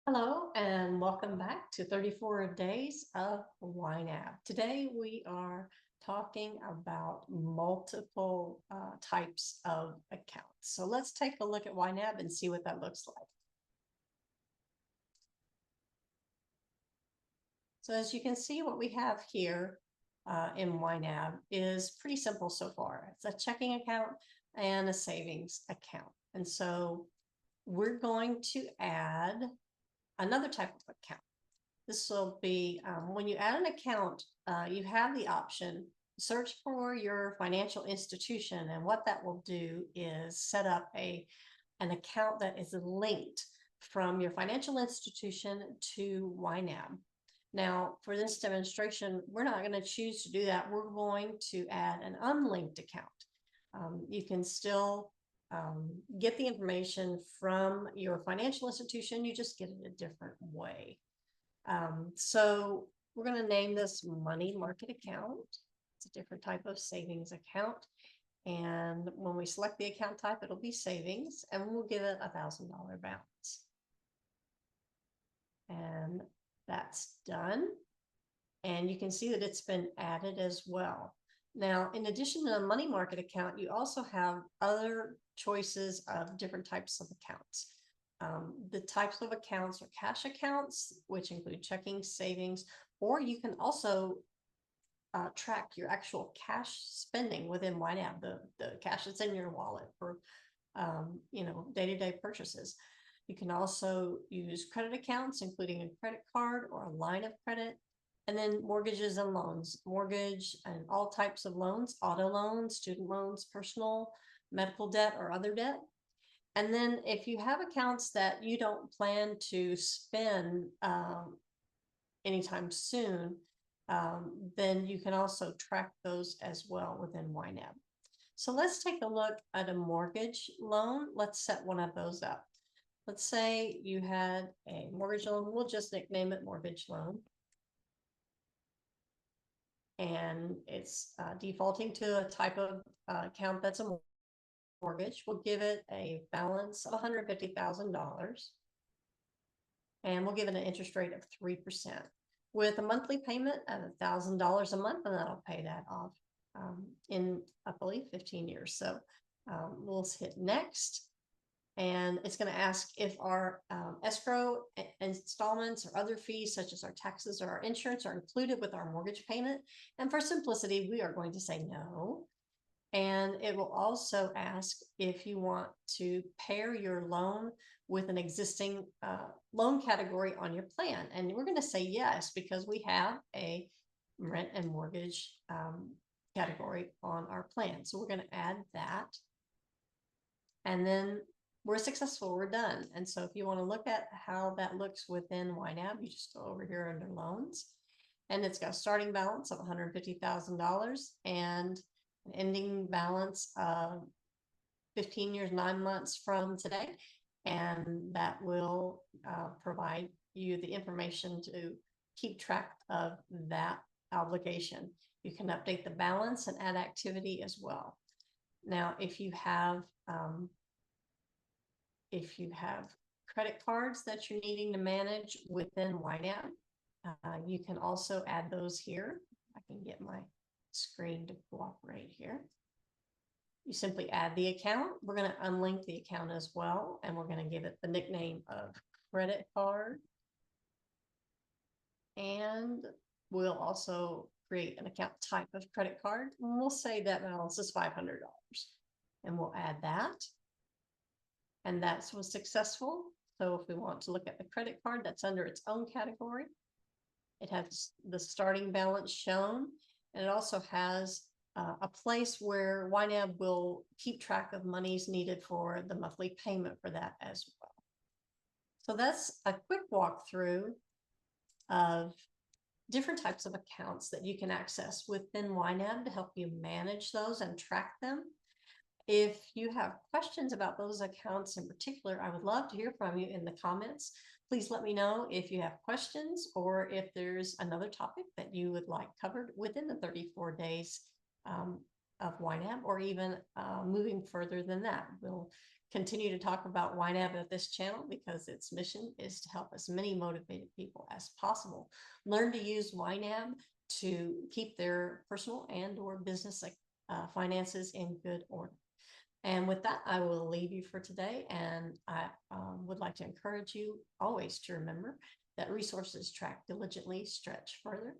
Hello and welcome back to 34 Days of YNAB. Today we are talking about multiple types of accounts. So let's take a look at YNAB and see what that looks like. So as you can see, what we have here in YNAB is pretty simple so far. It's a checking account and a savings account. And so we're going to add another type of account. This will be when you add an account, you have the option search for your financial institution. And what that will do is set up an account that is linked from your financial institution to YNAB. Now, for this demonstration, we're not going to choose to do that. We're going to add an unlinked account. You can still get the information from your financial institution. You just get it a different way. So we're going to name this money market account. It's a different type of savings account. And when we select the account type, it'll be savings, and we'll give it $1,000 balance. And that's done. And you can see that it's been added as well. Now, in addition to the money market account, you also have other choices of different types of accounts. The types of accounts are cash accounts, which include checking, savings, or you can also track your actual cash spending within YNAB, the cash that's in your wallet for day-to-day purchases. You can also use credit accounts, including a credit card or a line of credit, and then mortgages and loans, mortgage and all types of loans, auto loans, student loans, personal, medical debt, or other debt. And then if you have accounts that you don't plan to spend anytime soon, then you can also track those as well within YNAB. So let's take a look at a mortgage loan. Let's set one of those up. Let's say you had a mortgage loan. We'll just nickname it mortgage loan. And it's defaulting to a type of account that's a mortgage. We'll give it a balance of $150,000. And we'll give it an interest rate of 3% with a monthly payment of $1,000 a month, and that'll pay that off in, I believe, 15 years. So we'll hit next. And it's going to ask if our escrow installments or other fees, such as our taxes or our insurance, are included with our mortgage payment. And for simplicity, we are going to say no. And it will also ask if you want to pair your loan with an existing loan category on your plan. And we're going to say yes, because we have a rent and mortgage category on our plan. So we're going to add that. And then we're successful, we're done. And so if you want to look at how that looks within YNAB, you just go over here under loans, and it's got a starting balance of $150,000 and an ending balance of 15 years, 9 months from today. And that will provide you the information to keep track of that obligation. You can update the balance and add activity as well. Now, if you have credit cards that you're needing to manage within YNAB, you can also add those here. I can get my screen to cooperate here. You simply add the account. We're going to unlink the account as well, and we're going to give it the nickname of credit card. And we'll also create an account type of credit card, and we'll say that balance is $500, and we'll add that. And that was successful. So if we want to look at the credit card, that's under its own category. It has the starting balance shown, and it also has a place where YNAB will keep track of monies needed for the monthly payment for that as well. So that's a quick walkthrough of different types of accounts that you can access within YNAB to help you manage those and track them. If you have questions about those accounts in particular, I would love to hear from you in the comments. Please let me know if you have questions or if there's another topic that you would like covered within the 34 days of YNAB, or even moving further than that. We'll continue to talk about YNAB at this channel because its mission is to help as many motivated people as possible learn to use YNAB to keep their personal and or business finances in good order. And with that, I will leave you for today. And I would like to encourage you always to remember that resources track diligently, stretch further,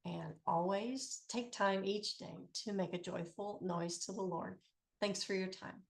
and always take time each day to make a joyful noise to the Lord. Thanks for your time.